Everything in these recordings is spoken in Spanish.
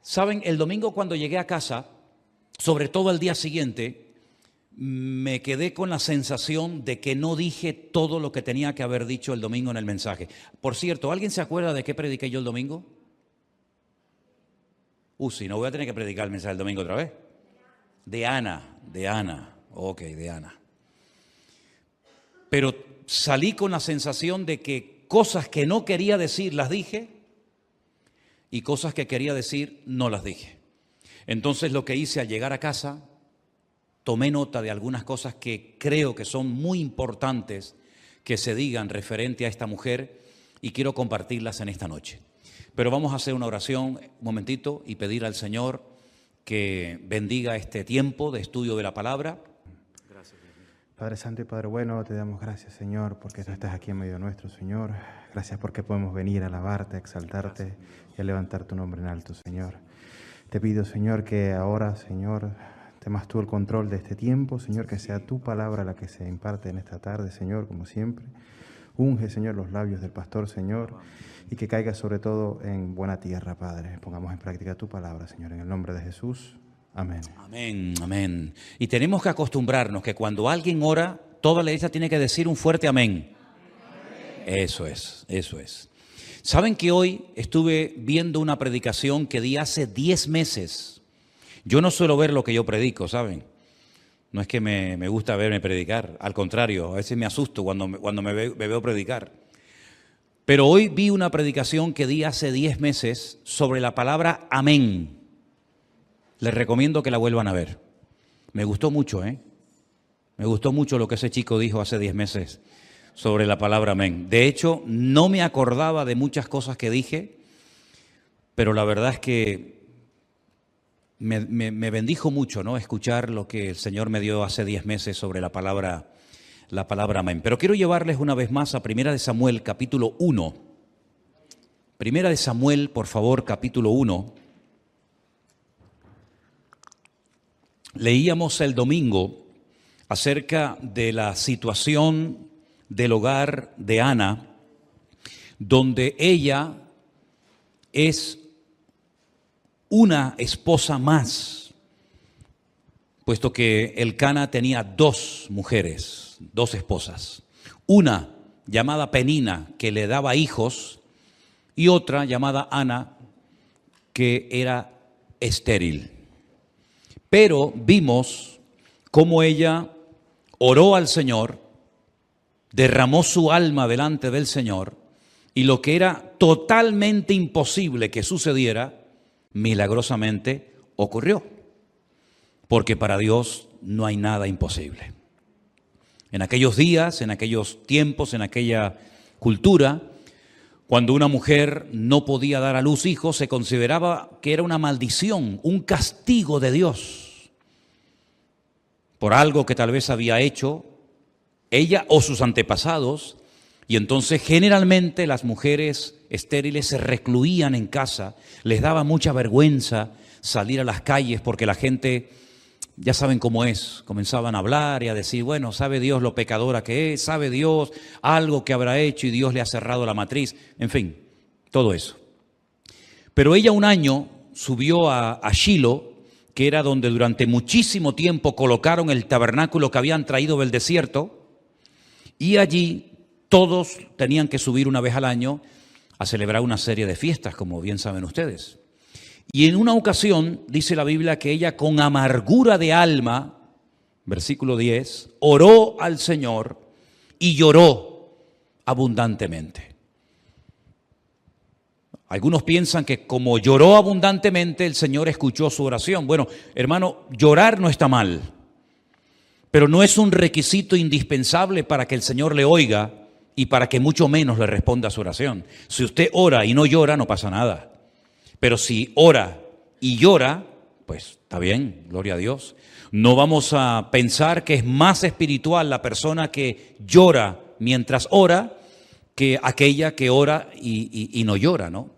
Saben, el domingo cuando llegué a casa, sobre todo el día siguiente, me quedé con la sensación de que no dije todo lo que tenía que haber dicho el domingo en el mensaje. Por cierto, ¿alguien se acuerda de qué prediqué yo el domingo? Si no voy a tener que predicar el mensaje el domingo otra vez. De Ana. Ok, de Ana. Pero salí con la sensación de que cosas que no quería decir las dije y cosas que quería decir no las dije. Entonces lo que hice al llegar a casa, tomé nota de algunas cosas que creo que son muy importantes que se digan referente a esta mujer y quiero compartirlas en esta noche. Pero vamos a hacer una oración un momentito y pedir al Señor que bendiga este tiempo de estudio de la palabra. Gracias, Padre Santo y Padre Bueno, te damos gracias, Señor, porque tú estás aquí en medio nuestro, Señor. Gracias porque podemos venir a alabarte, a exaltarte y a levantar tu nombre en alto, Señor. Te pido, Señor, que ahora, Señor, temas tú el control de este tiempo, Señor, que sea tu palabra la que se imparte en esta tarde, Señor, como siempre. Unge, Señor, los labios del pastor, Señor, y que caiga sobre todo en buena tierra, Padre. Pongamos en práctica tu palabra, Señor, en el nombre de Jesús. Amén. Amén, amén. Y tenemos que acostumbrarnos que cuando alguien ora, toda la iglesia tiene que decir un fuerte amén. Eso es. Saben que hoy estuve viendo una predicación que di hace 10 meses. Yo no suelo ver lo que yo predico, ¿saben? No es que me gusta verme predicar, al contrario, a veces me asusto cuando me veo predicar. Pero hoy vi una predicación que di hace 10 meses sobre la palabra amén. Les recomiendo que la vuelvan a ver. Me gustó mucho, ¿eh? Me gustó mucho lo que ese chico dijo hace 10 meses sobre la palabra amén. De hecho, no me acordaba de muchas cosas que dije, pero la verdad es que me bendijo mucho, ¿no? Escuchar lo que el Señor me dio hace 10 meses sobre la palabra amén. Pero quiero llevarles una vez más a Primera de Samuel, capítulo 1. Primera de Samuel, por favor, capítulo 1. Leíamos el domingo acerca de la situación del hogar de Ana, donde ella es una esposa más, puesto que Elcana tenía 2 mujeres, 2 esposas. Una llamada Penina, que le daba hijos, y otra llamada Ana, que era estéril. Pero vimos cómo ella oró al Señor, derramó su alma delante del Señor, y lo que era totalmente imposible que sucediera, milagrosamente ocurrió. Porque para Dios no hay nada imposible. En aquellos días, en aquellos tiempos, en aquella cultura, cuando una mujer no podía dar a luz hijos, se consideraba que era una maldición, un castigo de Dios, por algo que tal vez había hecho ella o sus antepasados, y entonces generalmente las mujeres estériles se recluían en casa, les daba mucha vergüenza salir a las calles porque la gente, ya saben cómo es, comenzaban a hablar y a decir, bueno, sabe Dios lo pecadora que es, sabe Dios algo que habrá hecho y Dios le ha cerrado la matriz, en fin, todo eso. Pero ella un año subió a Shilo, que era donde durante muchísimo tiempo colocaron el tabernáculo que habían traído del desierto, y allí todos tenían que subir una vez al año a celebrar una serie de fiestas, como bien saben ustedes. Y en una ocasión, dice la Biblia, que ella con amargura de alma, versículo 10, oró al Señor y lloró abundantemente. Algunos piensan que como lloró abundantemente, el Señor escuchó su oración. Bueno, hermano, llorar no está mal, pero no es un requisito indispensable para que el Señor le oiga y para que mucho menos le responda a su oración. Si usted ora y no llora, no pasa nada. Pero si ora y llora, pues está bien, gloria a Dios. No vamos a pensar que es más espiritual la persona que llora mientras ora que aquella que ora y no llora, ¿no?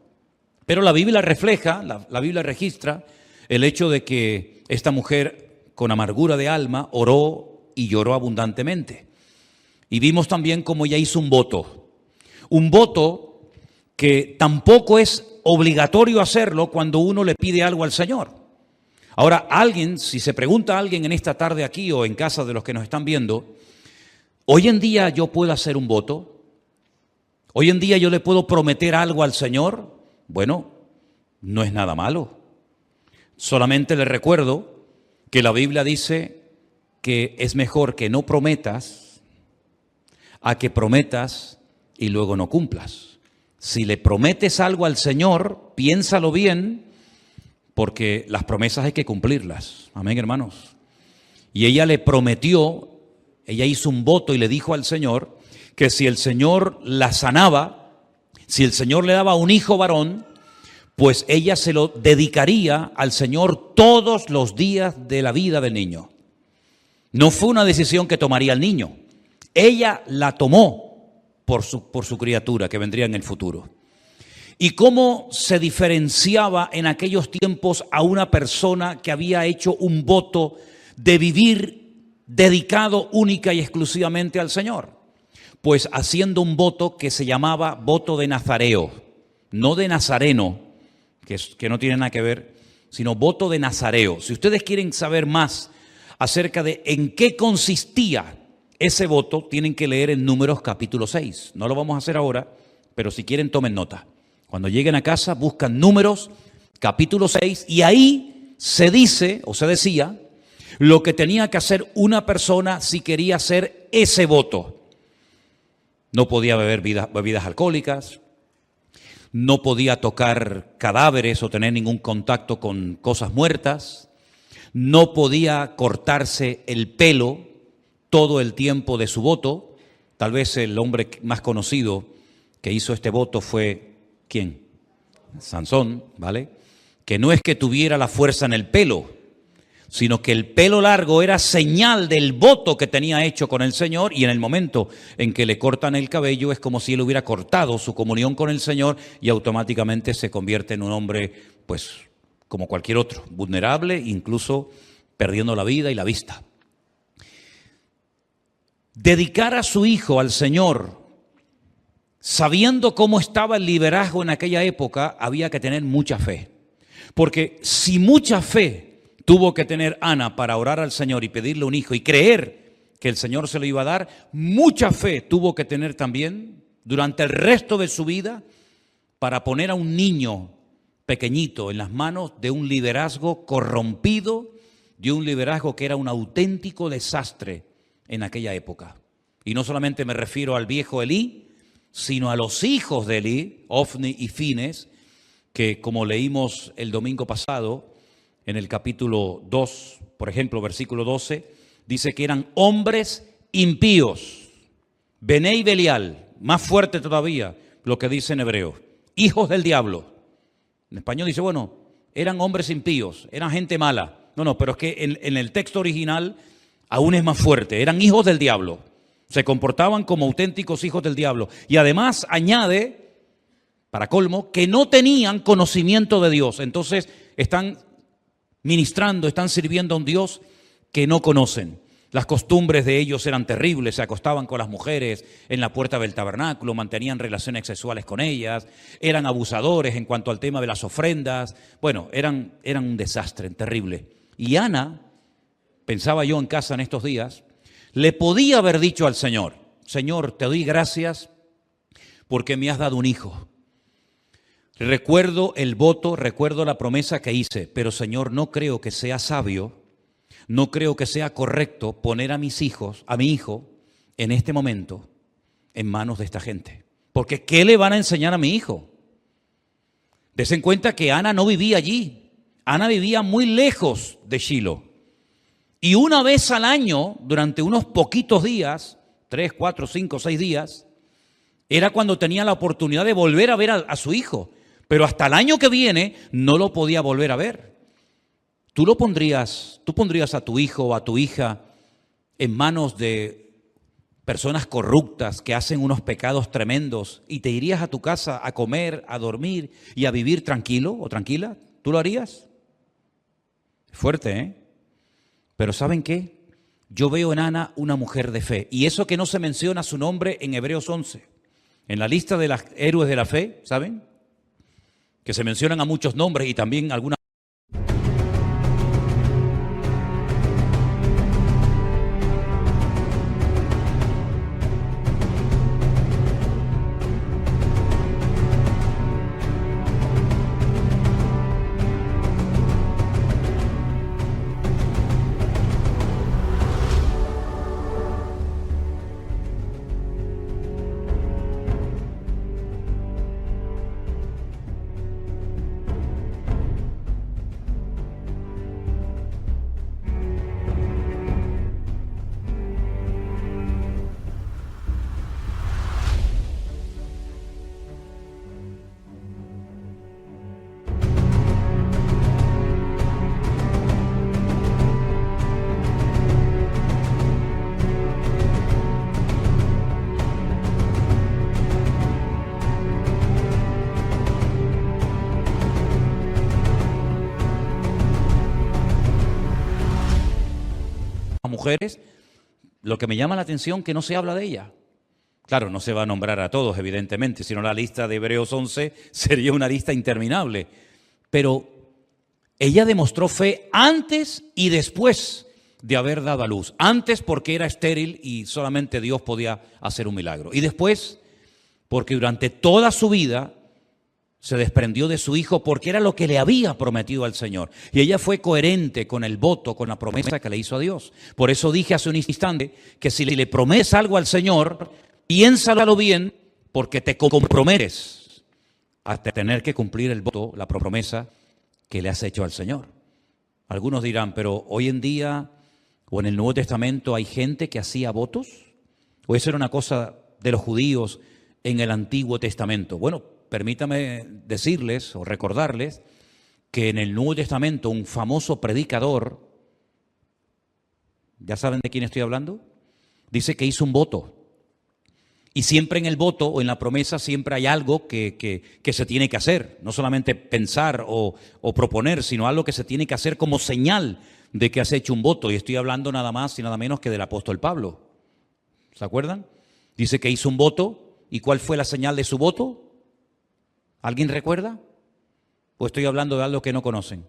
Pero la Biblia refleja, la Biblia registra el hecho de que esta mujer con amargura de alma oró y lloró abundantemente. Y vimos también cómo ella hizo un voto que tampoco es obligatorio hacerlo cuando uno le pide algo al Señor. Ahora, alguien, si se pregunta a alguien en esta tarde aquí o en casa de los que nos están viendo, hoy en día yo puedo hacer un voto, hoy en día yo le puedo prometer algo al Señor. Bueno, no es nada malo. Solamente le recuerdo que la Biblia dice que es mejor que no prometas a que prometas y luego no cumplas. Si le prometes algo al Señor, piénsalo bien, porque las promesas hay que cumplirlas. Amén, hermanos. Y ella le prometió, ella hizo un voto y le dijo al Señor que si el Señor la sanaba, si el Señor le daba un hijo varón, pues ella se lo dedicaría al Señor todos los días de la vida del niño. No fue una decisión que tomaría el niño. Ella la tomó por su criatura que vendría en el futuro. ¿Y cómo se diferenciaba en aquellos tiempos a una persona que había hecho un voto de vivir dedicado única y exclusivamente al Señor? Pues haciendo un voto que se llamaba voto de nazareo, no de nazareno, que no tiene nada que ver, sino voto de nazareo. Si ustedes quieren saber más acerca de en qué consistía ese voto, tienen que leer en Números capítulo 6. No lo vamos a hacer ahora, pero si quieren tomen nota. Cuando lleguen a casa buscan Números capítulo 6 y ahí se dice o se decía lo que tenía que hacer una persona si quería hacer ese voto. No podía beber bebidas alcohólicas, no podía tocar cadáveres o tener ningún contacto con cosas muertas, no podía cortarse el pelo todo el tiempo de su voto. Tal vez el hombre más conocido que hizo este voto fue, ¿quién? Sansón, ¿vale? Que no es que tuviera la fuerza en el pelo, sino que el pelo largo era señal del voto que tenía hecho con el Señor, y en el momento en que le cortan el cabello es como si él hubiera cortado su comunión con el Señor y automáticamente se convierte en un hombre, pues, como cualquier otro, vulnerable, incluso perdiendo la vida y la vista. Dedicar a su hijo al Señor, sabiendo cómo estaba el liderazgo en aquella época, había que tener mucha fe. Porque si mucha fe tuvo que tener Ana para orar al Señor y pedirle un hijo y creer que el Señor se lo iba a dar, mucha fe tuvo que tener también durante el resto de su vida para poner a un niño pequeñito en las manos de un liderazgo corrompido, de un liderazgo que era un auténtico desastre en aquella época. Y no solamente me refiero al viejo Elí, sino a los hijos de Elí, Ofni y Fines, que como leímos el domingo pasado, en el capítulo 2, por ejemplo, versículo 12, dice que eran hombres impíos. Bené y Belial, más fuerte todavía lo que dice en hebreo, hijos del diablo. En español dice, bueno, eran hombres impíos, eran gente mala. No, pero es que en el texto original aún es más fuerte, eran hijos del diablo. Se comportaban como auténticos hijos del diablo. Y además añade, para colmo, que no tenían conocimiento de Dios. Entonces están ministrando, están sirviendo a un Dios que no conocen. Las costumbres de ellos eran terribles, se acostaban con las mujeres en la puerta del tabernáculo, mantenían relaciones sexuales con ellas, eran abusadores en cuanto al tema de las ofrendas. Bueno, eran un desastre, terrible. Y Ana, pensaba yo en casa en estos días, le podía haber dicho al Señor, Señor, te doy gracias porque me has dado un hijo. Recuerdo el voto, recuerdo la promesa que hice, pero Señor, no creo que sea sabio, no creo que sea correcto poner a mis hijos, a mi hijo, en este momento, en manos de esta gente. Porque ¿qué le van a enseñar a mi hijo? Desen cuenta que Ana no vivía allí. Ana vivía muy lejos de Shilo. Y una vez al año, durante unos poquitos días, 3, 4, 5, 6 días, era cuando tenía la oportunidad de volver a ver a su hijo. Pero hasta el año que viene no lo podía volver a ver. Tú pondrías a tu hijo o a tu hija en manos de personas corruptas que hacen unos pecados tremendos y te irías a tu casa a comer, a dormir y a vivir tranquilo o tranquila. ¿Tú lo harías? Fuerte, ¿eh? Pero ¿saben qué? Yo veo en Ana una mujer de fe. Y eso que no se menciona su nombre en Hebreos 11. En la lista de los héroes de la fe, ¿saben? Que se mencionan a muchos nombres y también algunas. Mujeres, lo que me llama la atención que no se habla de ella. Claro, no se va a nombrar a todos, evidentemente, sino la lista de Hebreos 11 sería una lista interminable. Pero ella demostró fe antes y después de haber dado a luz. Antes porque era estéril y solamente Dios podía hacer un milagro. Y después porque durante toda su vida se desprendió de su hijo porque era lo que le había prometido al Señor. Y ella fue coherente con el voto, con la promesa que le hizo a Dios. Por eso dije hace un instante que si le prometes algo al Señor, piénsalo bien porque te comprometes a tener que cumplir el voto, la promesa que le has hecho al Señor. Algunos dirán, pero hoy en día o en el Nuevo Testamento hay gente que hacía votos, o eso era una cosa de los judíos en el Antiguo Testamento. Bueno, permítame decirles o recordarles que en el Nuevo Testamento un famoso predicador, ¿ya saben de quién estoy hablando? Dice que hizo un voto. Y siempre en el voto o en la promesa siempre hay algo que se tiene que hacer. No solamente pensar o proponer, sino algo que se tiene que hacer como señal de que has hecho un voto. Y estoy hablando nada más y nada menos que del apóstol Pablo. ¿Se acuerdan? Dice que hizo un voto. ¿Y cuál fue la señal de su voto? ¿Alguien recuerda? ¿O estoy hablando de algo que no conocen?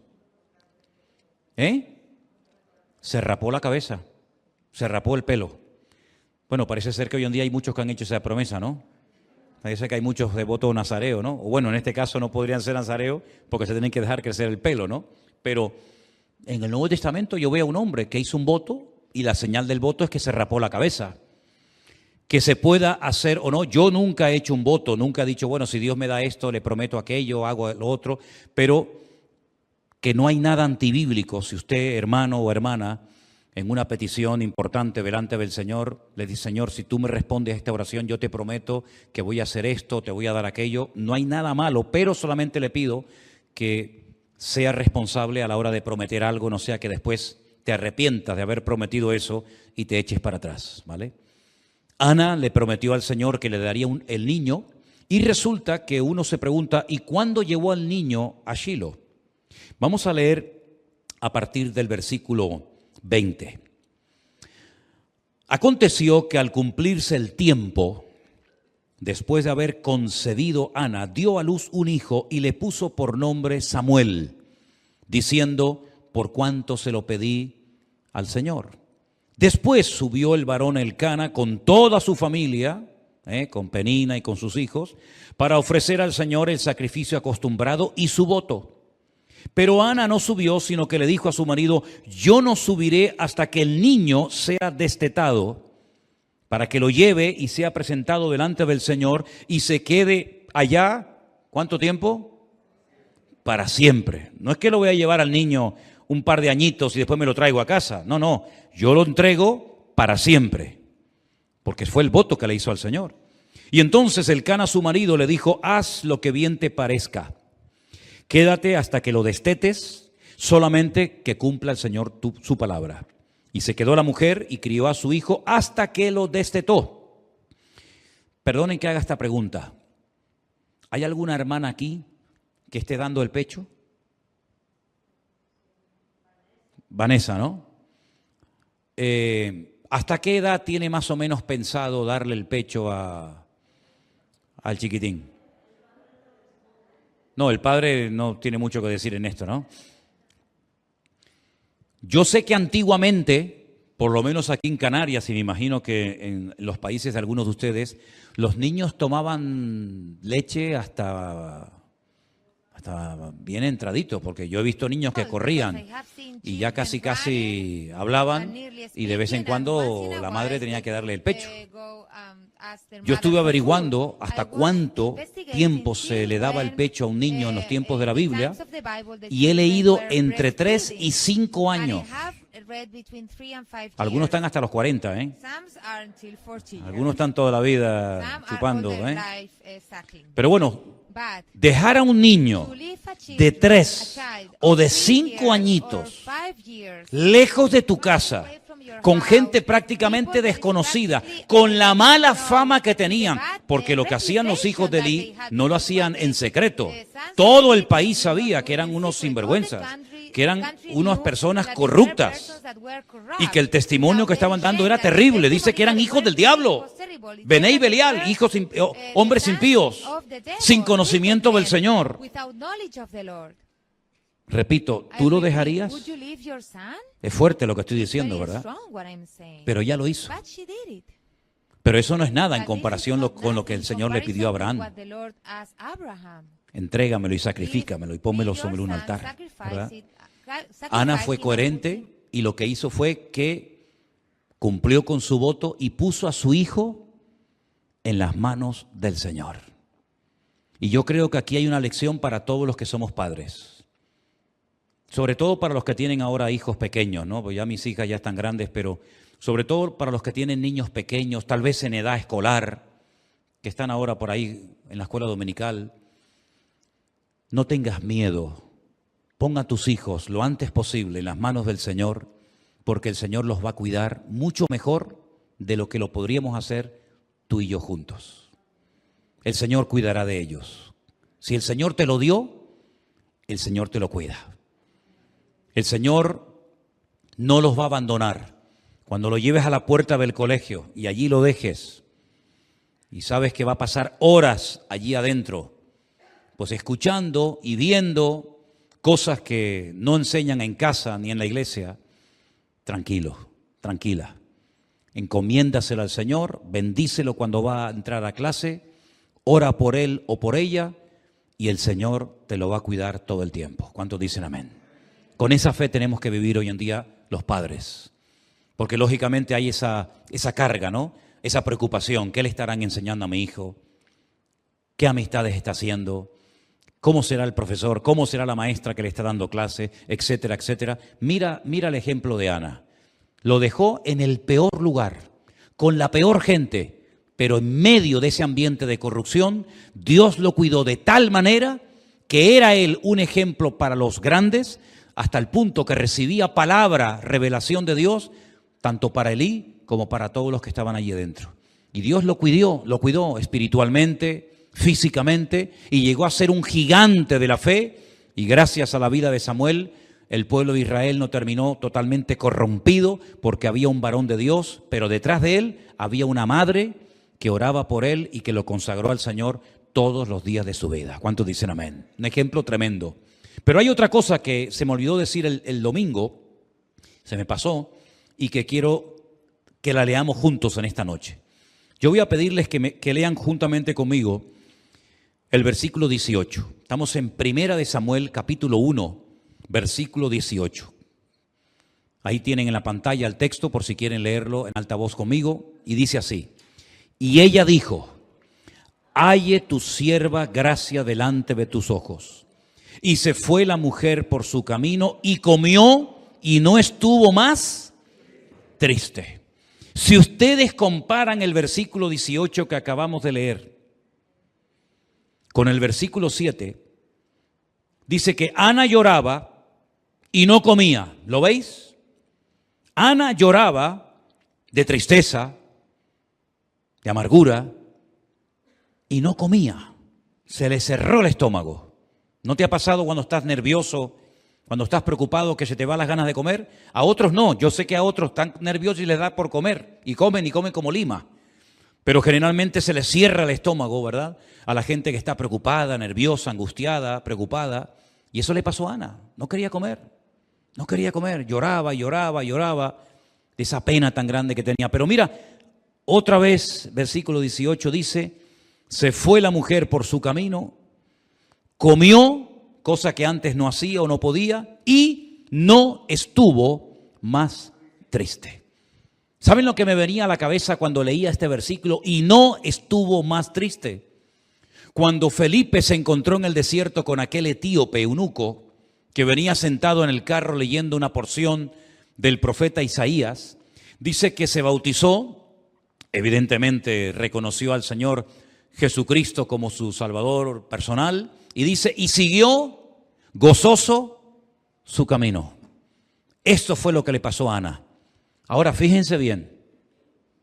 Se rapó la cabeza, se rapó el pelo. Bueno, parece ser que hoy en día hay muchos que han hecho esa promesa, ¿no? Parece que hay muchos devotos nazareos, ¿no? O bueno, en este caso no podrían ser nazareos porque se tienen que dejar crecer el pelo, ¿no? Pero en el Nuevo Testamento yo veo a un hombre que hizo un voto y la señal del voto es que se rapó la cabeza. Que se pueda hacer o no. Yo nunca he hecho un voto, nunca he dicho, bueno, si Dios me da esto, le prometo aquello, hago lo otro, pero que no hay nada antibíblico. Si usted, hermano o hermana, en una petición importante delante del Señor, le dice, Señor, si tú me respondes a esta oración, yo te prometo que voy a hacer esto, te voy a dar aquello. No hay nada malo, pero solamente le pido que sea responsable a la hora de prometer algo, no sea que después te arrepientas de haber prometido eso y te eches para atrás, ¿vale? Ana le prometió al Señor que le daría el niño y resulta que uno se pregunta, ¿y cuándo llevó al niño a Shilo? Vamos a leer a partir del versículo 20. Aconteció que al cumplirse el tiempo, después de haber concebido Ana, dio a luz un hijo y le puso por nombre Samuel, diciendo, por cuanto se lo pedí al Señor. Después subió el varón Elcana con toda su familia, con Penina y con sus hijos, para ofrecer al Señor el sacrificio acostumbrado y su voto. Pero Ana no subió, sino que le dijo a su marido, yo no subiré hasta que el niño sea destetado, para que lo lleve y sea presentado delante del Señor y se quede allá, ¿cuánto tiempo? Para siempre. No es que lo voy a llevar al niño un par de añitos y después me lo traigo a casa. No, no, yo lo entrego para siempre, porque fue el voto que le hizo al Señor. Y entonces Elcana, su marido, le dijo, haz lo que bien te parezca. Quédate hasta que lo destetes, solamente que cumpla el Señor su palabra. Y se quedó la mujer y crió a su hijo hasta que lo destetó. Perdonen que haga esta pregunta. ¿Hay alguna hermana aquí que esté dando el pecho? Vanessa, ¿no? ¿Hasta qué edad tiene más o menos pensado darle el pecho a al chiquitín. No, el padre no tiene mucho que decir en esto, ¿no? Yo sé que antiguamente, por lo menos aquí en Canarias, y me imagino que en los países de algunos de ustedes, los niños tomaban leche hasta bien entraditos, porque yo he visto niños que corrían y ya casi hablaban y de vez en cuando la madre tenía que darle el pecho. Yo estuve averiguando hasta cuánto tiempo se le daba el pecho a un niño en los tiempos de la Biblia y he leído entre 3 y 5 años. Algunos están hasta los 40, ¿eh? Algunos están toda la vida chupando, ¿eh? Pero bueno, dejar a un niño de 3 o de 5 añitos lejos de tu casa, con gente prácticamente desconocida, con la mala fama que tenían, porque lo que hacían los hijos de Elí no lo hacían en secreto. Todo el país sabía que eran unos sinvergüenzas, que eran unas personas corruptas y que el testimonio que estaban dando era terrible. Dice que eran hijos del diablo, Bené y Belial, hombres impíos, sin conocimiento del Señor. Repito, ¿tú lo dejarías? Es fuerte lo que estoy diciendo, ¿verdad? Pero ya lo hizo. Pero eso no es nada en comparación con lo que el Señor le pidió a Abraham. Entrégamelo y sacrifícamelo y pónmelo sobre un altar, ¿verdad? Ana fue coherente y lo que hizo fue que cumplió con su voto y puso a su hijo en las manos del Señor. Y yo creo que aquí hay una lección para todos los que somos padres. Sobre todo para los que tienen ahora hijos pequeños, ¿no? Pues ya mis hijas ya están grandes, pero sobre todo para los que tienen niños pequeños, tal vez en edad escolar, que están ahora por ahí en la escuela dominical. No tengas miedo. Ponga a tus hijos lo antes posible en las manos del Señor, porque el Señor los va a cuidar mucho mejor de lo que lo podríamos hacer tú y yo juntos. El Señor cuidará de ellos. Si el Señor te lo dio, el Señor te lo cuida. El Señor no los va a abandonar. Cuando lo lleves a la puerta del colegio y allí lo dejes y sabes que va a pasar horas allí adentro, pues escuchando y viendo cosas que no enseñan en casa ni en la iglesia, tranquilo, tranquila. Encomiéndaselo al Señor, bendícelo cuando va a entrar a clase, ora por él o por ella y el Señor te lo va a cuidar todo el tiempo. ¿Cuántos dicen amén? Con esa fe tenemos que vivir hoy en día los padres, porque lógicamente hay esa carga, ¿no? Esa preocupación. ¿Qué le estarán enseñando a mi hijo? ¿Qué amistades está haciendo? ¿Cómo será el profesor? ¿Cómo será la maestra que le está dando clase? Etcétera, etcétera. Mira el ejemplo de Ana. Lo dejó en el peor lugar, con la peor gente, pero en medio de ese ambiente de corrupción, Dios lo cuidó de tal manera que era él un ejemplo para los grandes, hasta el punto que recibía palabra, revelación de Dios, tanto para Elí como para todos los que estaban allí dentro. Y Dios lo cuidó espiritualmente, físicamente, y llegó a ser un gigante de la fe. Y gracias a la vida de Samuel, el pueblo de Israel no terminó totalmente corrompido, porque había un varón de Dios, pero detrás de él había una madre que oraba por él y que lo consagró al Señor todos los días de su vida. ¿Cuántos dicen amén? Un ejemplo tremendo. Pero hay otra cosa que se me olvidó decir el domingo, se me pasó, y que quiero que la leamos juntos en esta noche. Yo voy a pedirles que lean juntamente conmigo el versículo 18. Estamos en Primera de Samuel, capítulo 1, versículo 18. Ahí tienen en la pantalla el texto por si quieren leerlo en alta voz conmigo, y dice así: y ella dijo: halle tu sierva gracia delante de tus ojos. Y se fue la mujer por su camino y comió y no estuvo más triste. Si ustedes comparan el versículo 18 que acabamos de leer con el versículo 7, dice que Ana lloraba y no comía. ¿Lo veis? Ana lloraba de tristeza, de amargura, y no comía. Se le cerró el estómago. ¿No te ha pasado cuando estás nervioso, cuando estás preocupado, que se te van las ganas de comer? A otros no. Yo sé que a otros están nerviosos y les da por comer. Y comen como lima. pero generalmente se le cierra el estómago, ¿verdad? A la gente que está preocupada, nerviosa, angustiada, preocupada. Y eso le pasó a Ana. No quería comer. No quería comer. Lloraba, lloraba, lloraba de esa pena tan grande que tenía. Pero mira, otra vez, versículo 18 dice, se fue la mujer por su camino, comió, cosa que antes no hacía o no podía, y no estuvo más triste. ¿Saben lo que me venía a la cabeza cuando leía este versículo? Y no estuvo más triste. Cuando Felipe se encontró en el desierto con aquel etíope eunuco que venía sentado en el carro leyendo una porción del profeta Isaías, dice que se bautizó, evidentemente reconoció al Señor Jesucristo como su Salvador personal, y dice, y siguió gozoso su camino. Esto fue lo que le pasó a Ana. Ahora fíjense bien,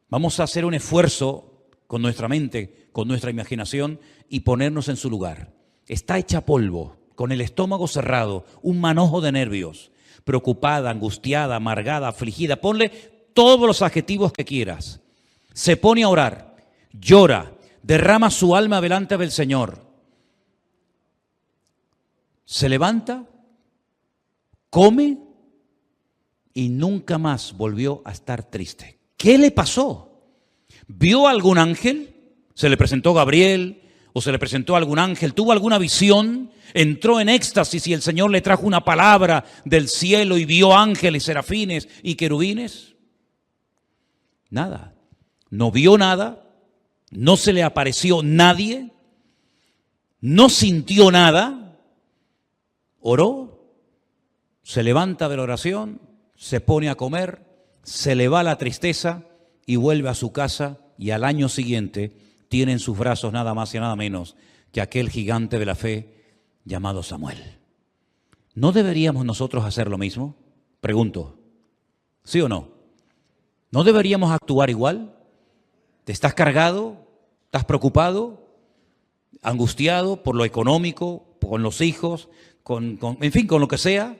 vamos a hacer un esfuerzo con nuestra mente, con nuestra imaginación y ponernos en su lugar. Está hecha polvo, con el estómago cerrado, un manojo de nervios, preocupada, angustiada, amargada, afligida. Ponle todos los adjetivos que quieras. Se pone a orar, llora, derrama su alma delante del Señor. Se levanta, come y nunca más volvió a estar triste. ¿Qué le pasó? ¿Vio algún ángel? ¿Se le presentó Gabriel o se le presentó algún ángel? ¿Tuvo alguna visión? ¿Entró en éxtasis y el Señor le trajo una palabra del cielo y vio ángeles, serafines y querubines? Nada. No vio nada, no se le apareció nadie, no sintió nada, oró, se levanta de la oración, se pone a comer, se le va la tristeza y vuelve a su casa y al año siguiente tiene en sus brazos nada más y nada menos que aquel gigante de la fe llamado Samuel. ¿No deberíamos nosotros hacer lo mismo? Pregunto, ¿sí o no? ¿No deberíamos actuar igual? ¿Te estás cargado? ¿Estás preocupado? ¿Angustiado por lo económico, con los hijos, en fin, con lo que sea?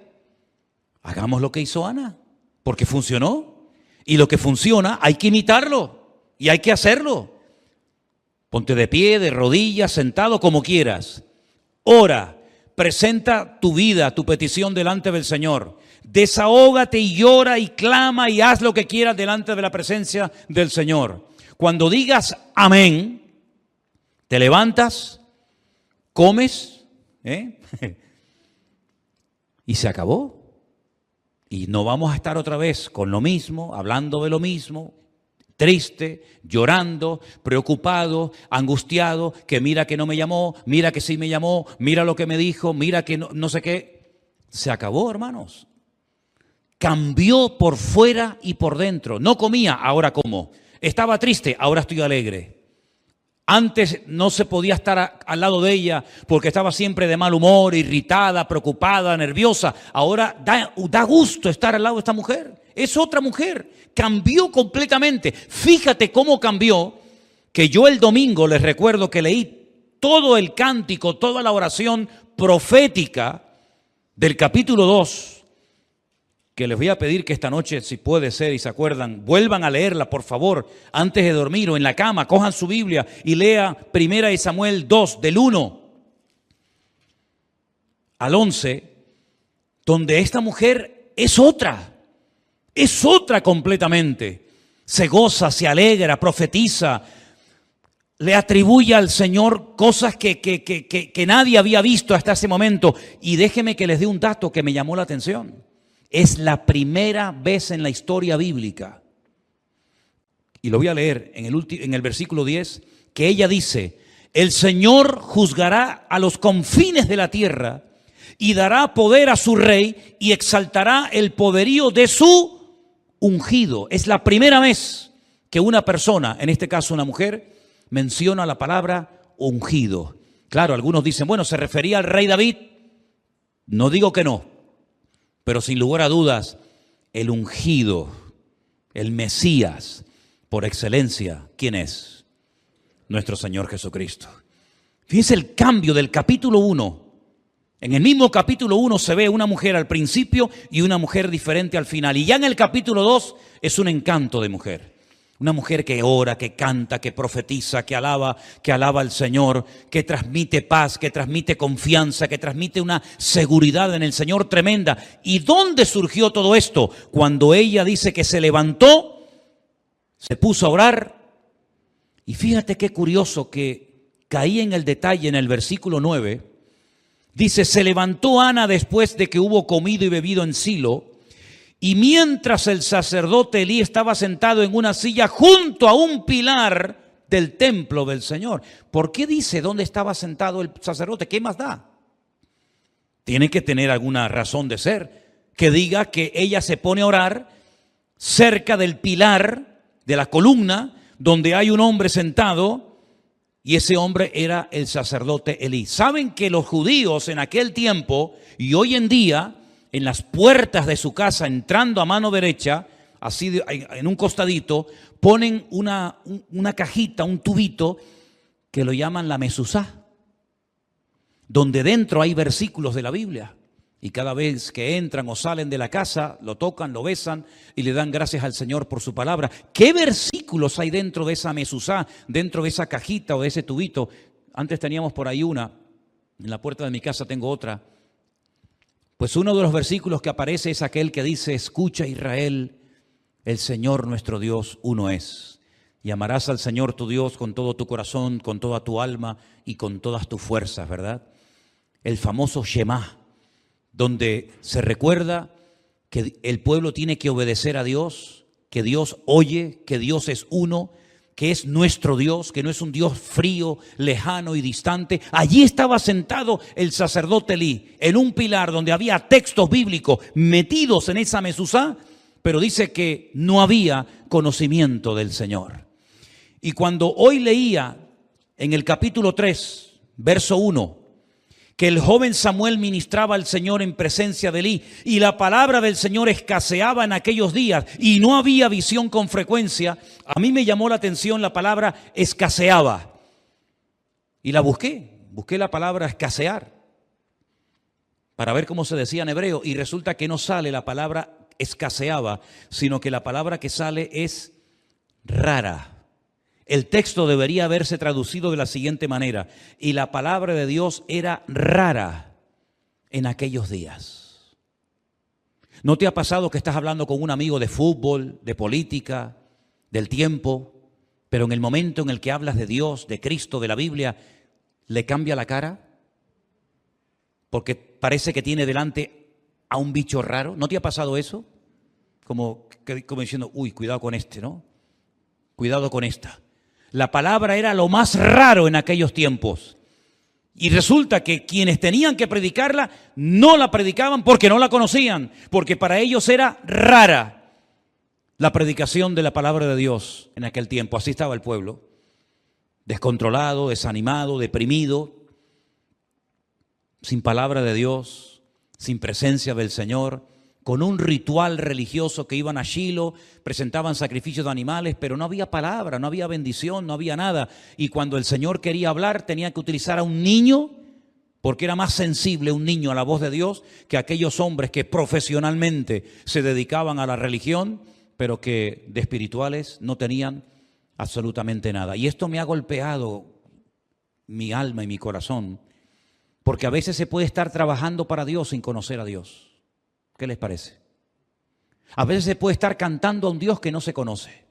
Hagamos lo que hizo Ana, porque funcionó. Y lo que funciona hay que imitarlo y hay que hacerlo. Ponte de pie, de rodillas, sentado, como quieras. Ora, presenta tu vida, tu petición delante del Señor. Desahógate y llora y clama y haz lo que quieras delante de la presencia del Señor. Cuando digas amén, te levantas, comes, y se acabó. Y no vamos a estar otra vez con lo mismo, hablando de lo mismo, triste, llorando, preocupado, angustiado, que mira que no me llamó, mira que sí me llamó, mira lo que me dijo, mira que no sé qué. Se acabó, hermanos. Cambió por fuera y por dentro. No comía, ahora como. Estaba triste, ahora estoy alegre. Antes no se podía estar al lado de ella porque estaba siempre de mal humor, irritada, preocupada, nerviosa. Ahora da gusto estar al lado de esta mujer. Es otra mujer. Cambió completamente. Fíjate cómo cambió, que yo el domingo les recuerdo que leí todo el cántico, toda la oración profética del capítulo 2. Que les voy a pedir que esta noche, si puede ser y se acuerdan, vuelvan a leerla, por favor, antes de dormir o en la cama, cojan su Biblia y lea 1 Samuel 2, del 1 al 11, donde esta mujer es otra completamente. Se goza, se alegra, profetiza, le atribuye al Señor cosas que nadie había visto hasta ese momento. Y déjenme que les dé un dato que me llamó la atención. Es la primera vez en la historia bíblica, y lo voy a leer en el versículo 10, que ella dice, el Señor juzgará a los confines de la tierra y dará poder a su rey y exaltará el poderío de su ungido. Es la primera vez que una persona, en este caso una mujer, menciona la palabra ungido. Claro, algunos dicen, bueno, ¿se refería al rey David? No digo que no. Pero sin lugar a dudas, el ungido, el Mesías, por excelencia, ¿quién es? Nuestro Señor Jesucristo. Fíjense el cambio del capítulo 1. En el mismo capítulo 1 se ve una mujer al principio y una mujer diferente al final. Y ya en el capítulo 2 es un encanto de mujer. Una mujer que ora, que canta, que profetiza, que alaba al Señor, que transmite paz, que transmite confianza, que transmite una seguridad en el Señor tremenda. ¿Y dónde surgió todo esto? Cuando ella dice que se levantó, se puso a orar. Y fíjate qué curioso que caí en el detalle en el versículo 9. Dice, se levantó Ana después de que hubo comido y bebido en Silo. Y mientras el sacerdote Elí estaba sentado en una silla junto a un pilar del templo del Señor. ¿Por qué dice dónde estaba sentado el sacerdote? ¿Qué más da? Tiene que tener alguna razón de ser. Que diga que ella se pone a orar cerca del pilar, de la columna, donde hay un hombre sentado, y ese hombre era el sacerdote Elí. Saben que los judíos en aquel tiempo y hoy en día, en las puertas de su casa, entrando a mano derecha, así en un costadito, ponen una cajita, un tubito, que lo llaman la mesuzá, donde dentro hay versículos de la Biblia. Y cada vez que entran o salen de la casa, lo tocan, lo besan y le dan gracias al Señor por su palabra. ¿Qué versículos hay dentro de esa mesuzá, dentro de esa cajita o de ese tubito? Antes teníamos por ahí una, en la puerta de mi casa tengo otra. Pues uno de los versículos que aparece es aquel que dice, escucha Israel, el Señor nuestro Dios uno es. Y amarás al Señor tu Dios con todo tu corazón, con toda tu alma y con todas tus fuerzas, ¿verdad? El famoso Shema, donde se recuerda que el pueblo tiene que obedecer a Dios, que Dios oye, que Dios es uno, que es nuestro Dios, que no es un Dios frío, lejano y distante. Allí estaba sentado el sacerdote Elí, en un pilar donde había textos bíblicos metidos en esa mesuzá, pero dice que no había conocimiento del Señor. Y cuando hoy leía en el capítulo 3, verso 1, que el joven Samuel ministraba al Señor en presencia de Elí y la palabra del Señor escaseaba en aquellos días y no había visión con frecuencia, a mí me llamó la atención la palabra escaseaba y la busqué la palabra escasear para ver cómo se decía en hebreo y resulta que no sale la palabra escaseaba, sino que la palabra que sale es rara. El texto debería haberse traducido de la siguiente manera, y la palabra de Dios era rara en aquellos días. ¿No te ha pasado que estás hablando con un amigo de fútbol, de política, del tiempo, pero en el momento en el que hablas de Dios, de Cristo, de la Biblia, le cambia la cara? Porque parece que tiene delante a un bicho raro. ¿No te ha pasado eso? Como diciendo, uy, cuidado con este, ¿no? Cuidado con esta. La palabra era lo más raro en aquellos tiempos. Y resulta que quienes tenían que predicarla no la predicaban porque no la conocían, porque para ellos era rara la predicación de la palabra de Dios en aquel tiempo. Así estaba el pueblo, descontrolado, desanimado, deprimido, sin palabra de Dios, sin presencia del Señor, con un ritual religioso que iban a Shilo, presentaban sacrificios de animales, pero no había palabra, no había bendición, no había nada. Y cuando el Señor quería hablar, tenía que utilizar a un niño, porque era más sensible un niño a la voz de Dios que aquellos hombres que profesionalmente se dedicaban a la religión, pero que de espirituales no tenían absolutamente nada. Y esto me ha golpeado mi alma y mi corazón, porque a veces se puede estar trabajando para Dios sin conocer a Dios. ¿Qué les parece? A veces se puede estar cantando a un Dios que no se conoce.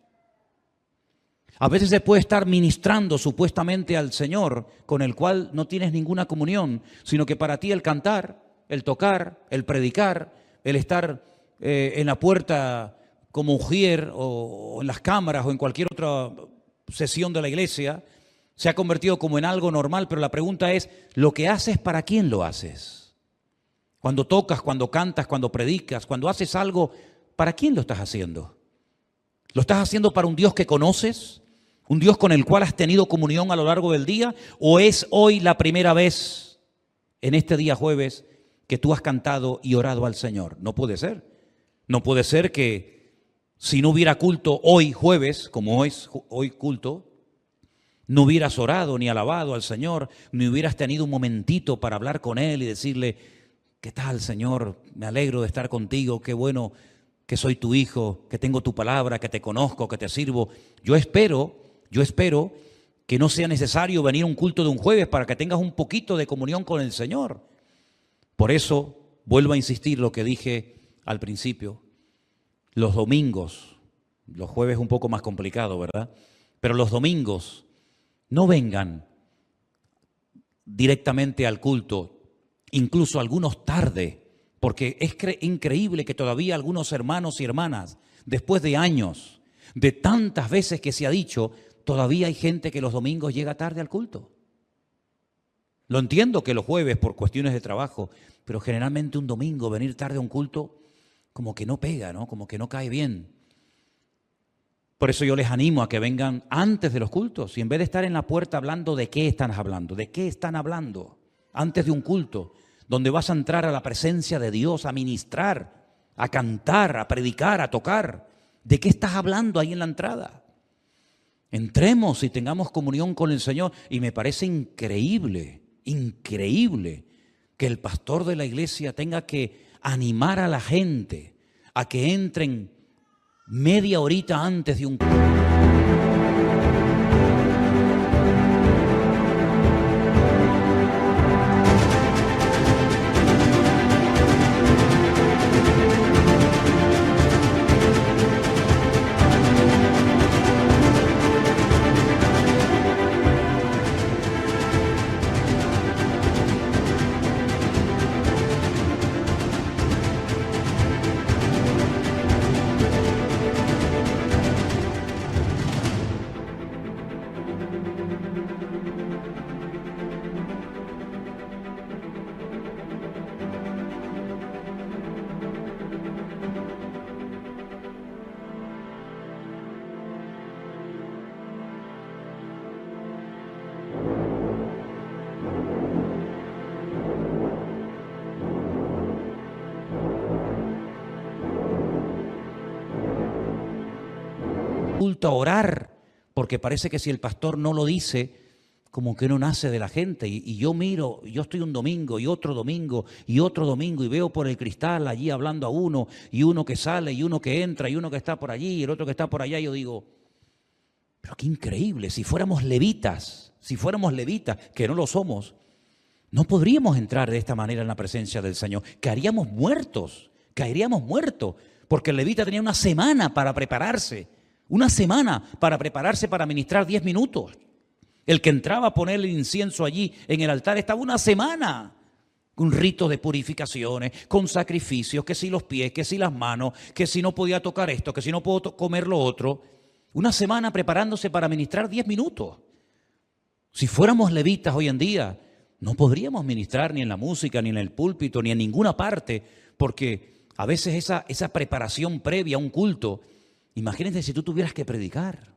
A veces se puede estar ministrando supuestamente al Señor con el cual no tienes ninguna comunión, sino que para ti el cantar, el tocar, el predicar, el estar en la puerta como ujier o en las cámaras o en cualquier otra sesión de la iglesia, se ha convertido como en algo normal, pero la pregunta es, ¿lo que haces para quién lo haces? Cuando tocas, cuando cantas, cuando predicas, cuando haces algo, ¿para quién lo estás haciendo? ¿Lo estás haciendo para un Dios que conoces? ¿Un Dios con el cual has tenido comunión a lo largo del día? ¿O es hoy la primera vez, en este día jueves, que tú has cantado y orado al Señor? No puede ser. No puede ser que si no hubiera culto hoy jueves, como es hoy culto, no hubieras orado ni alabado al Señor, ni hubieras tenido un momentito para hablar con Él y decirle, ¿qué tal, Señor? Me alegro de estar contigo, qué bueno que soy tu hijo, que tengo tu palabra, que te conozco, que te sirvo. Yo espero que no sea necesario venir a un culto de un jueves para que tengas un poquito de comunión con el Señor. Por eso, vuelvo a insistir lo que dije al principio. Los domingos, los jueves un poco más complicado, ¿verdad? Pero los domingos no vengan directamente al culto, incluso algunos tarde, porque es increíble que todavía algunos hermanos y hermanas, después de años, de tantas veces que se ha dicho, todavía hay gente que los domingos llega tarde al culto. Lo entiendo que los jueves por cuestiones de trabajo, pero generalmente un domingo venir tarde a un culto como que no pega, ¿no? Como que no cae bien. Por eso yo les animo a que vengan antes de los cultos y en vez de estar en la puerta hablando de qué están hablando, antes de un culto, donde vas a entrar a la presencia de Dios, a ministrar, a cantar, a predicar, a tocar. ¿De qué estás hablando ahí en la entrada? Entremos y tengamos comunión con el Señor. Y me parece increíble que el pastor de la iglesia tenga que animar a la gente a que entren media horita antes de un culto. A orar, porque parece que si el pastor no lo dice, como que no nace de la gente. Y yo miro, yo estoy un domingo y otro domingo y otro domingo y veo por el cristal allí hablando a uno y uno que sale y uno que entra y uno que está por allí y el otro que está por allá. Y yo digo, pero qué increíble, si fuéramos levitas, que no lo somos, no podríamos entrar de esta manera en la presencia del Señor. Caeríamos muertos, porque el levita tenía una semana para prepararse. Una semana para prepararse para ministrar 10 minutos. El que entraba a poner el incienso allí en el altar estaba una semana con ritos de purificaciones, con sacrificios, que si los pies, que si las manos, que si no podía tocar esto, que si no puedo comer lo otro. Una semana preparándose para ministrar 10 minutos. Si fuéramos levitas hoy en día, no podríamos ministrar ni en la música, ni en el púlpito, ni en ninguna parte, porque a veces esa preparación previa a un culto. Imagínense si tú tuvieras que predicar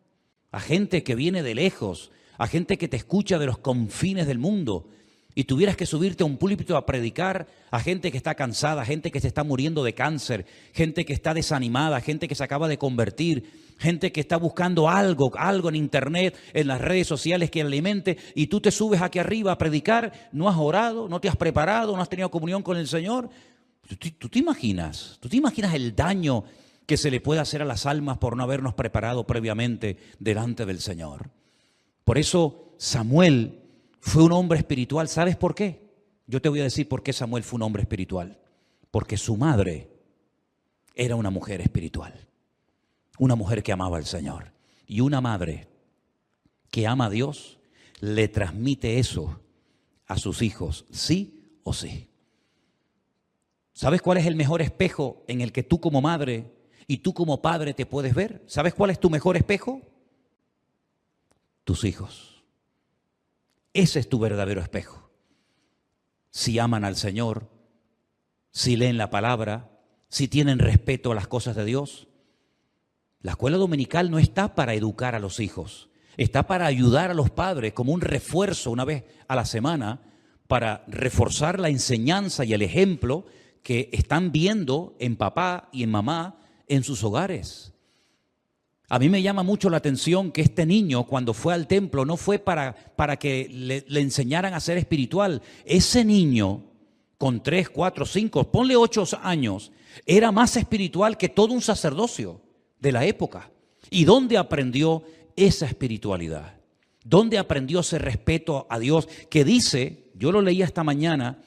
a gente que viene de lejos, a gente que te escucha de los confines del mundo y tuvieras que subirte a un púlpito a predicar a gente que está cansada, gente que se está muriendo de cáncer, gente que está desanimada, gente que se acaba de convertir, gente que está buscando algo en internet, en las redes sociales que alimente y tú te subes aquí arriba a predicar, no has orado, no te has preparado, no has tenido comunión con el Señor. ¿Tú te imaginas el daño que se le puede hacer a las almas por no habernos preparado previamente delante del Señor? Por eso Samuel fue un hombre espiritual. ¿Sabes por qué? Yo te voy a decir por qué Samuel fue un hombre espiritual. Porque su madre era una mujer espiritual, una mujer que amaba al Señor. Y una madre que ama a Dios le transmite eso a sus hijos, sí o sí. ¿Sabes cuál es el mejor espejo en el que tú como madre y tú como padre te puedes ver? ¿Sabes cuál es tu mejor espejo? Tus hijos. Ese es tu verdadero espejo. Si aman al Señor, si leen la palabra, si tienen respeto a las cosas de Dios. La escuela dominical no está para educar a los hijos, está para ayudar a los padres como un refuerzo una vez a la semana para reforzar la enseñanza y el ejemplo que están viendo en papá y en mamá en sus hogares. A mí me llama mucho la atención que este niño cuando fue al templo no fue para que le enseñaran a ser espiritual. Ese niño con 3, 4, 5, ponle 8 años, Era más espiritual que todo un sacerdocio de la época. ¿Y dónde aprendió esa espiritualidad? ¿Dónde aprendió ese respeto a Dios que dice, yo lo leí esta mañana,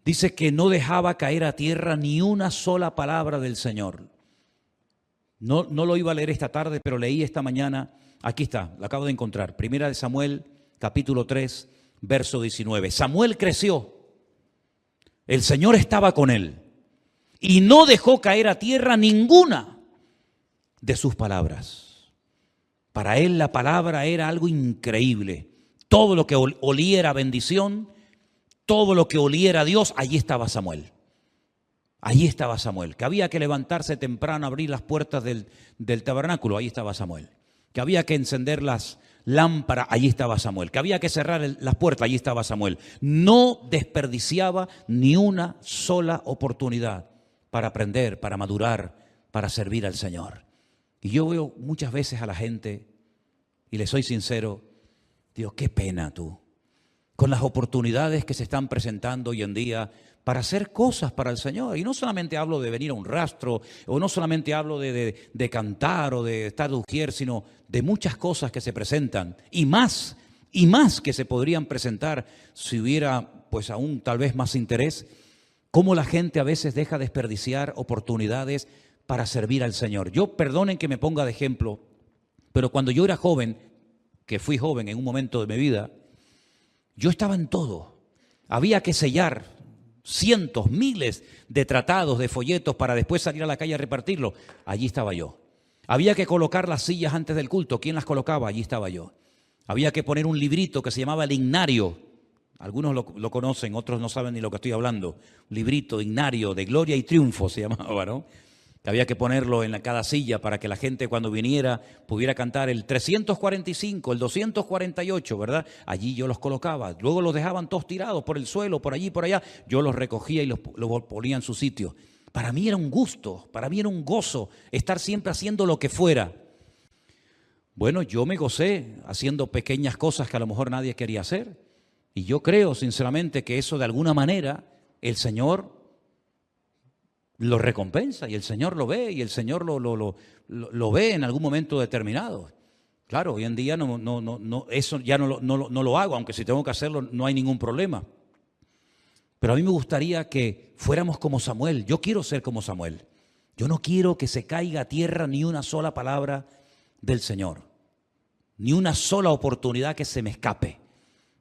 dice que no dejaba caer a tierra ni una sola palabra del Señor? No lo iba a leer esta tarde, pero leí esta mañana. Aquí está, la acabo de encontrar. Primera de Samuel, capítulo 3, verso 19. Samuel creció. El Señor estaba con él y no dejó caer a tierra ninguna de sus palabras. Para él la palabra era algo increíble. Todo lo que oliera bendición, todo lo que oliera Dios, allí estaba Samuel. Allí estaba Samuel. Que había que levantarse temprano, abrir las puertas del tabernáculo, allí estaba Samuel. Que había que encender las lámparas, allí estaba Samuel. Que había que cerrar las puertas, allí estaba Samuel. No desperdiciaba ni una sola oportunidad para aprender, para madurar, para servir al Señor. Y yo veo muchas veces a la gente, y le soy sincero, digo, qué pena tú, con las oportunidades que se están presentando hoy en día para hacer cosas para el Señor. Y no solamente hablo de venir a un rastro, o no solamente hablo de cantar o de estar de ujier, sino de muchas cosas que se presentan, y más que se podrían presentar si hubiera pues aún tal vez más interés. Cómo la gente a veces deja desperdiciar oportunidades para servir al Señor. Yo, perdonen que me ponga de ejemplo, pero cuando yo era joven, que fui joven en un momento de mi vida, yo estaba en todo. Había que sellar cientos, miles de tratados, de folletos para después salir a la calle a repartirlo. Allí estaba yo. Había que colocar las sillas antes del culto. ¿Quién las colocaba? Allí estaba yo. Había que poner un librito que se llamaba el Himnario. Algunos lo conocen, otros no saben ni lo que estoy hablando. Un librito, Himnario, de gloria y triunfo se llamaba, ¿no? Que había que ponerlo en cada silla para que la gente cuando viniera pudiera cantar el 345, el 248, ¿verdad? Allí yo los colocaba. Luego los dejaban todos tirados por el suelo, por allí, por allá. Yo los recogía y los ponía en su sitio. Para mí era un gusto, para mí era un gozo estar siempre haciendo lo que fuera. Bueno, yo me gocé haciendo pequeñas cosas que a lo mejor nadie quería hacer. Y yo creo sinceramente que eso de alguna manera el Señor lo recompensa y el Señor lo ve y el Señor lo ve en algún momento determinado. Claro, hoy en día eso ya no lo hago, aunque si tengo que hacerlo no hay ningún problema. Pero a mí me gustaría que fuéramos como Samuel. Yo quiero ser como Samuel. Yo no quiero que se caiga a tierra ni una sola palabra del Señor, ni una sola oportunidad que se me escape.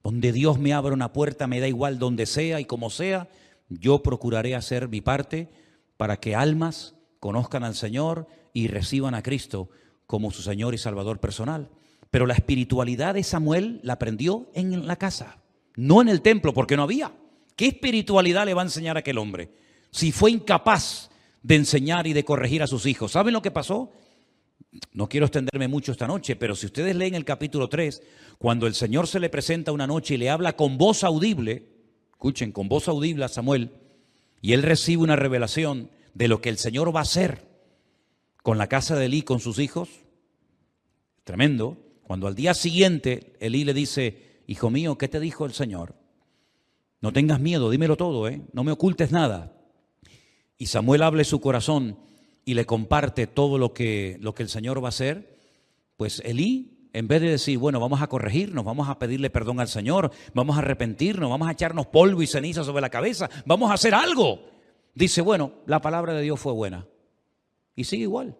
Donde Dios me abra una puerta, me da igual donde sea y como sea, yo procuraré hacer mi parte para que almas conozcan al Señor y reciban a Cristo como su Señor y Salvador personal. Pero la espiritualidad de Samuel la aprendió en la casa, no en el templo, porque no había. ¿Qué espiritualidad le va a enseñar a aquel hombre si fue incapaz de enseñar y de corregir a sus hijos? ¿Saben lo que pasó? No quiero extenderme mucho esta noche, pero si ustedes leen el capítulo 3, cuando el Señor se le presenta una noche y le habla con voz audible, escuchen, con voz audible a Samuel, y él recibe una revelación de lo que el Señor va a hacer con la casa de Elí, con sus hijos. Tremendo. Cuando al día siguiente Elí le dice, hijo mío, ¿qué te dijo el Señor? No tengas miedo, dímelo todo, no me ocultes nada. Y Samuel abre su corazón y le comparte todo lo que el Señor va a hacer. Pues Elí, en vez de decir, bueno, vamos a corregirnos, vamos a pedirle perdón al Señor, vamos a arrepentirnos, vamos a echarnos polvo y ceniza sobre la cabeza, vamos a hacer algo. Dice, bueno, la palabra de Dios fue buena. Y sigue igual.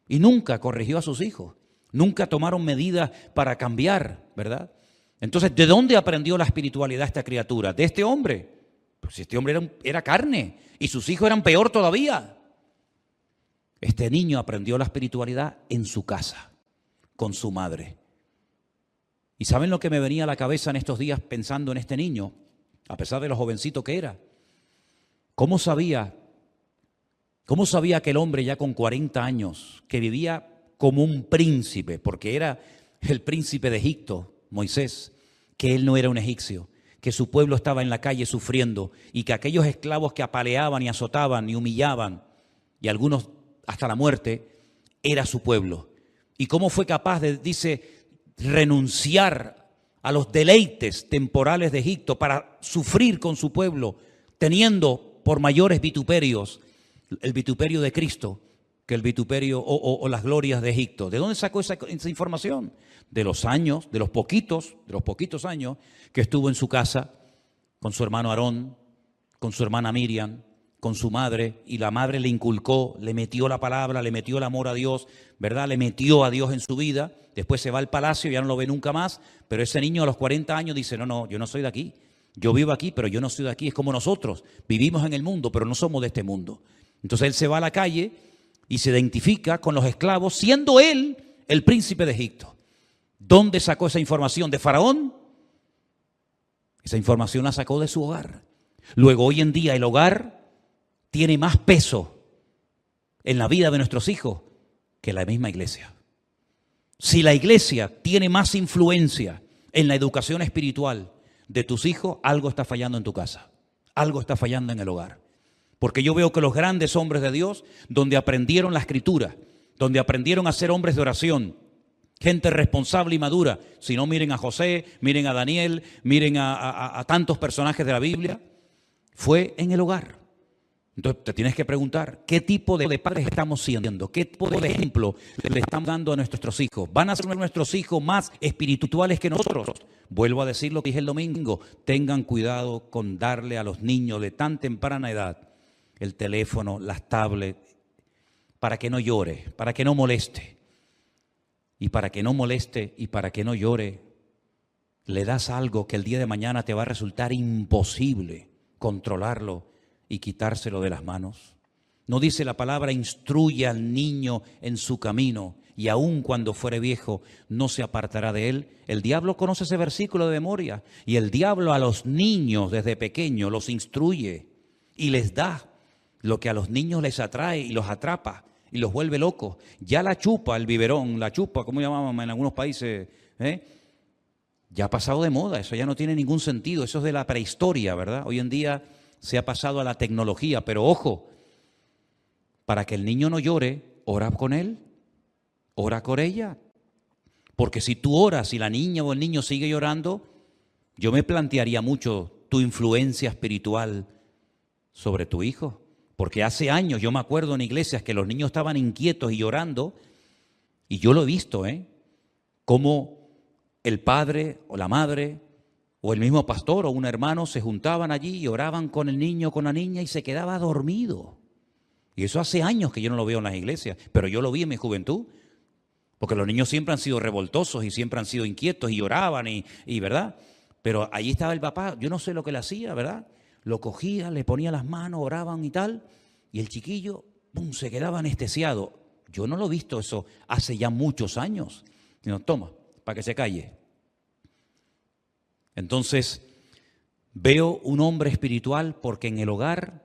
Y nunca corrigió a sus hijos. Nunca tomaron medidas para cambiar, ¿verdad? Entonces, ¿de dónde aprendió la espiritualidad esta criatura? De este hombre. Pues este hombre era carne y sus hijos eran peor todavía. Este niño aprendió la espiritualidad en su casa, con su madre. ¿Y saben lo que me venía a la cabeza en estos días pensando en este niño? A pesar de lo jovencito que era. ¿Cómo sabía aquel hombre ya con 40 años que vivía como un príncipe? Porque era el príncipe de Egipto, Moisés, que él no era un egipcio, que su pueblo estaba en la calle sufriendo y que aquellos esclavos que apaleaban y azotaban y humillaban, y algunos hasta la muerte, era su pueblo. ¿Y cómo fue capaz de, dice, renunciar a los deleites temporales de Egipto para sufrir con su pueblo, teniendo por mayores vituperios, el vituperio de Cristo, que el vituperio o las glorias de Egipto. ¿De dónde sacó esa información? De los años, de los poquitos años que estuvo en su casa con su hermano Aarón, con su hermana Miriam, con su madre, y la madre le inculcó, le metió la palabra, le metió el amor a Dios, ¿verdad? Le metió a Dios en su vida. Después se va al palacio, ya no lo ve nunca más, pero ese niño a los 40 años dice, no, yo no soy de aquí. Yo vivo aquí, pero yo no soy de aquí. Es como nosotros, vivimos en el mundo, pero no somos de este mundo. Entonces él se va a la calle y se identifica con los esclavos, siendo él el príncipe de Egipto. ¿Dónde sacó esa información? ¿De Faraón? Esa información la sacó de su hogar. Luego, hoy en día, el hogar tiene más peso en la vida de nuestros hijos que la misma iglesia. Si la iglesia tiene más influencia en la educación espiritual de tus hijos, algo está fallando en tu casa, algo está fallando en el hogar. Porque yo veo que los grandes hombres de Dios, donde aprendieron la escritura, donde aprendieron a ser hombres de oración, gente responsable y madura, si no, miren a José, miren a Daniel, miren a tantos personajes de la Biblia, fue en el hogar. Entonces te tienes que preguntar, ¿qué tipo de padres estamos siendo? ¿Qué tipo de ejemplo le estamos dando a nuestros hijos? ¿Van a ser nuestros hijos más espirituales que nosotros? Vuelvo a decir lo que dije el domingo, tengan cuidado con darle a los niños de tan temprana edad el teléfono, las tablets, para que no llore, para que no moleste. Y para que no moleste y para que no llore, le das algo que el día de mañana te va a resultar imposible controlarlo y quitárselo de las manos. ¿No dice la palabra, instruye al niño en su camino y aun cuando fuere viejo no se apartará de él? El diablo conoce ese versículo de memoria y el diablo a los niños desde pequeños los instruye y les da lo que a los niños les atrae y los atrapa y los vuelve locos. Ya la chupa, el biberón, la chupa, como llamábamos en algunos países, ya ha pasado de moda, eso ya no tiene ningún sentido, eso es de la prehistoria, ¿verdad? Hoy en día se ha pasado a la tecnología, pero ojo, para que el niño no llore, ora con él, ora con ella. Porque si tú oras y la niña o el niño sigue llorando, yo me plantearía mucho tu influencia espiritual sobre tu hijo. Porque hace años yo me acuerdo en iglesias que los niños estaban inquietos y llorando, y yo lo he visto, cómo el padre o la madre o el mismo pastor o un hermano se juntaban allí y oraban con el niño o con la niña y se quedaba dormido. Y eso hace años que yo no lo veo en las iglesias, pero yo lo vi en mi juventud, porque los niños siempre han sido revoltosos y siempre han sido inquietos y lloraban y ¿verdad? Pero allí estaba el papá, yo no sé lo que le hacía, ¿verdad? Lo cogía, le ponía las manos, oraban y tal, y el chiquillo, ¡pum!, se quedaba anestesiado. Yo no lo he visto eso hace ya muchos años. Sino, toma, para que se calle. Entonces, veo un hombre espiritual porque en el hogar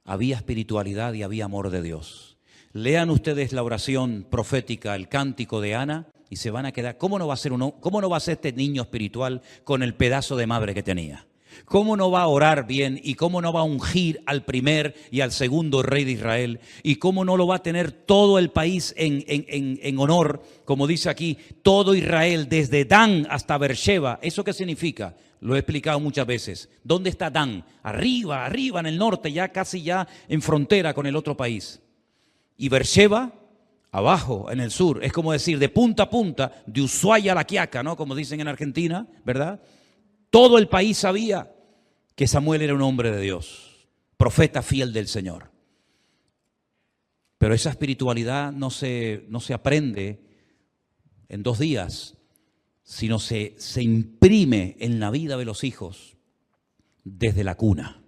había espiritualidad y había amor de Dios. Lean ustedes la oración profética, el cántico de Ana, y se van a quedar, ¿cómo no va a ser este niño espiritual con el pedazo de madre que tenía? ¿Cómo no va a orar bien y cómo no va a ungir al primer y al segundo rey de Israel? ¿Y cómo no lo va a tener todo el país en honor? Como dice aquí, todo Israel, desde Dan hasta Beersheba. ¿Eso qué significa? Lo he explicado muchas veces. ¿Dónde está Dan? Arriba en el norte, casi ya en frontera con el otro país. Y Beersheba, abajo, en el sur. Es como decir, de punta a punta, de Ushuaia a La Quiaca, ¿no? Como dicen en Argentina, ¿verdad? Todo el país sabía que Samuel era un hombre de Dios, profeta fiel del Señor. Pero esa espiritualidad no se aprende en 2 días, sino se imprime en la vida de los hijos desde la cuna.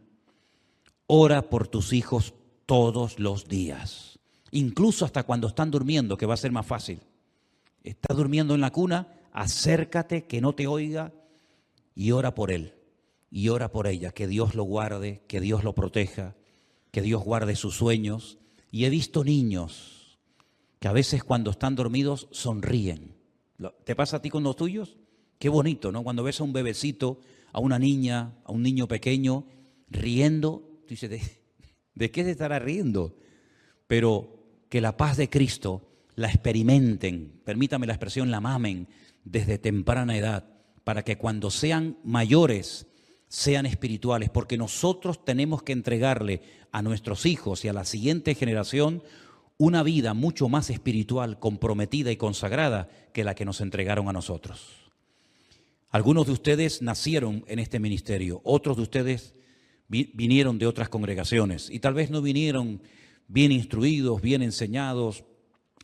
Ora por tus hijos todos los días, incluso hasta cuando están durmiendo, que va a ser más fácil. Está durmiendo en la cuna, acércate, que no te oiga, y ora por él, y ora por ella, que Dios lo guarde, que Dios lo proteja, que Dios guarde sus sueños. Y he visto niños que a veces cuando están dormidos sonríen. ¿Te pasa a ti con los tuyos? Qué bonito, ¿no? Cuando ves a un bebecito, a una niña, a un niño pequeño, riendo, tú dices, ¿de qué se estará riendo? Pero que la paz de Cristo la experimenten, permítame la expresión, la mamen desde temprana edad, para que cuando sean mayores sean espirituales, porque nosotros tenemos que entregarle a nuestros hijos y a la siguiente generación una vida mucho más espiritual, comprometida y consagrada que la que nos entregaron a nosotros. Algunos de ustedes nacieron en este ministerio, otros de ustedes vinieron de otras congregaciones y tal vez no vinieron bien instruidos, bien enseñados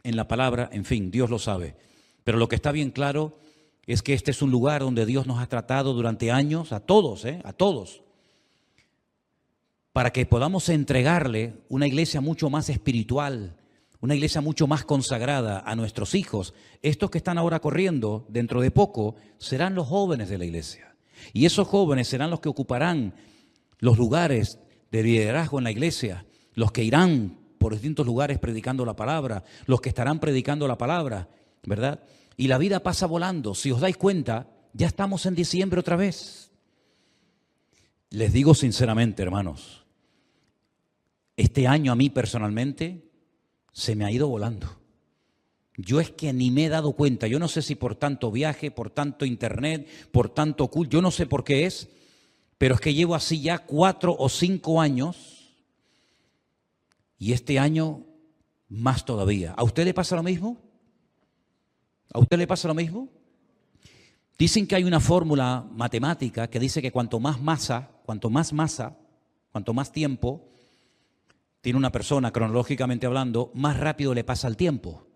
en la palabra, en fin, Dios lo sabe. Pero lo que está bien claro es que este es un lugar donde Dios nos ha tratado durante años, a todos, para que podamos entregarle una iglesia mucho más espiritual, una iglesia mucho más consagrada a nuestros hijos. Estos que están ahora corriendo, dentro de poco, serán los jóvenes de la iglesia. Y esos jóvenes serán los que ocuparán los lugares de liderazgo en la iglesia, los que irán por distintos lugares predicando la palabra, los que estarán predicando la palabra, ¿verdad? Y la vida pasa volando. Si os dais cuenta, ya estamos en diciembre otra vez. Les digo sinceramente, hermanos, este año a mí personalmente se me ha ido volando. Yo es que ni me he dado cuenta. Yo no sé si por tanto viaje, por tanto internet, por tanto culto, yo no sé por qué es, pero es que llevo así ya 4 o 5 años y este año más todavía. ¿A usted le pasa lo mismo? ¿A usted le pasa lo mismo? Dicen que hay una fórmula matemática que dice que cuanto más tiempo tiene una persona, cronológicamente hablando, más rápido le pasa el tiempo.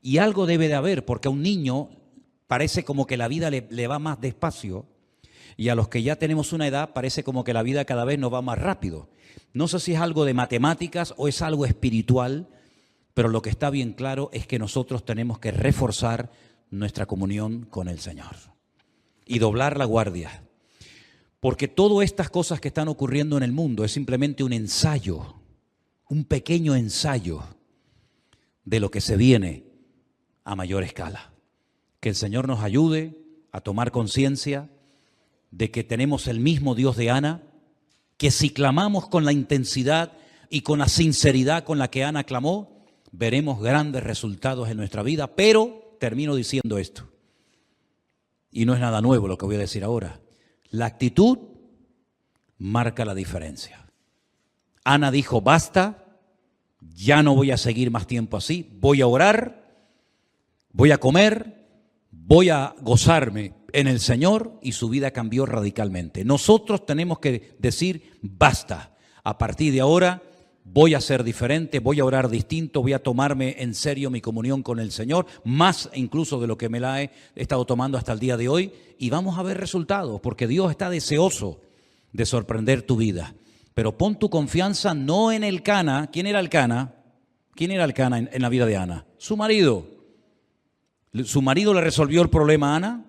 Y algo debe de haber, porque a un niño parece como que la vida le va más despacio, y a los que ya tenemos una edad parece como que la vida cada vez nos va más rápido. No sé si es algo de matemáticas o es algo espiritual, pero lo que está bien claro es que nosotros tenemos que reforzar nuestra comunión con el Señor y doblar la guardia. Porque todas estas cosas que están ocurriendo en el mundo es simplemente un ensayo, un pequeño ensayo de lo que se viene a mayor escala. Que el Señor nos ayude a tomar conciencia de que tenemos el mismo Dios de Ana, que si clamamos con la intensidad y con la sinceridad con la que Ana clamó, veremos grandes resultados en nuestra vida. Pero termino diciendo esto, y no es nada nuevo lo que voy a decir ahora. La actitud marca la diferencia. Ana dijo, basta, ya no voy a seguir más tiempo así, voy a orar, voy a comer, voy a gozarme en el Señor, y su vida cambió radicalmente. Nosotros tenemos que decir, basta, a partir de ahora voy a ser diferente, voy a orar distinto, voy a tomarme en serio mi comunión con el Señor, más incluso de lo que me la he estado tomando hasta el día de hoy, y vamos a ver resultados, porque Dios está deseoso de sorprender tu vida. Pero pon tu confianza no en el Cana. ¿Quién era el Cana? ¿Quién era el Cana en la vida de Ana? Su marido. ¿Su marido le resolvió el problema a Ana?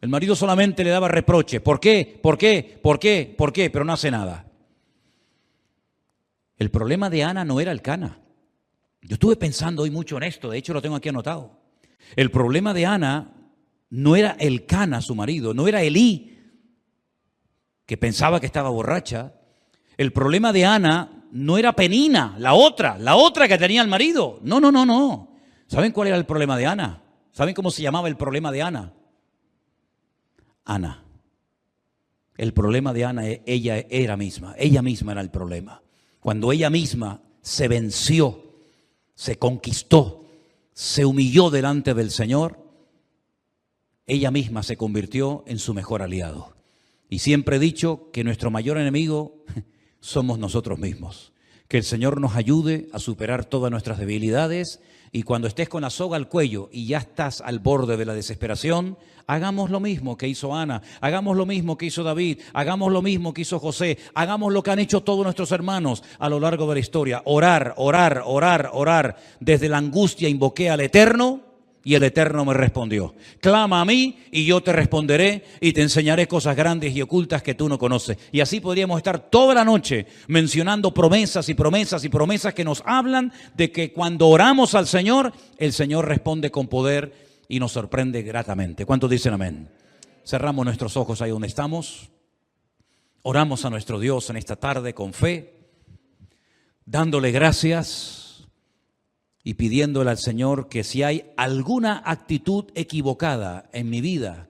El marido solamente le daba reproche. ¿Por qué? ¿Por qué? ¿Por qué? ¿Por qué? Pero no hace nada. El problema de Ana no era el Cana. Yo estuve pensando hoy mucho en esto, de hecho lo tengo aquí anotado. El problema de Ana no era el Cana, su marido, no era Elí, que pensaba que estaba borracha. El problema de Ana no era Penina, la otra que tenía el marido. No. ¿Saben cuál era el problema de Ana? ¿Saben cómo se llamaba el problema de Ana? Ana. El problema de Ana, ella misma era el problema. Cuando ella misma se venció, se conquistó, se humilló delante del Señor, ella misma se convirtió en su mejor aliado. Y siempre he dicho que nuestro mayor enemigo somos nosotros mismos. Que el Señor nos ayude a superar todas nuestras debilidades, y cuando estés con la soga al cuello y ya estás al borde de la desesperación, hagamos lo mismo que hizo Ana, hagamos lo mismo que hizo David, hagamos lo mismo que hizo José, hagamos lo que han hecho todos nuestros hermanos a lo largo de la historia. Orar. Desde la angustia invoqué al Eterno, y el Eterno me respondió. Clama a mí y yo te responderé y te enseñaré cosas grandes y ocultas que tú no conoces. Y así podríamos estar toda la noche mencionando promesas y promesas y promesas que nos hablan de que cuando oramos al Señor, el Señor responde con poder y nos sorprende gratamente. ¿Cuántos dicen amén? Cerramos nuestros ojos ahí donde estamos. Oramos a nuestro Dios en esta tarde con fe, dándole gracias y pidiéndole al Señor que si hay alguna actitud equivocada en mi vida,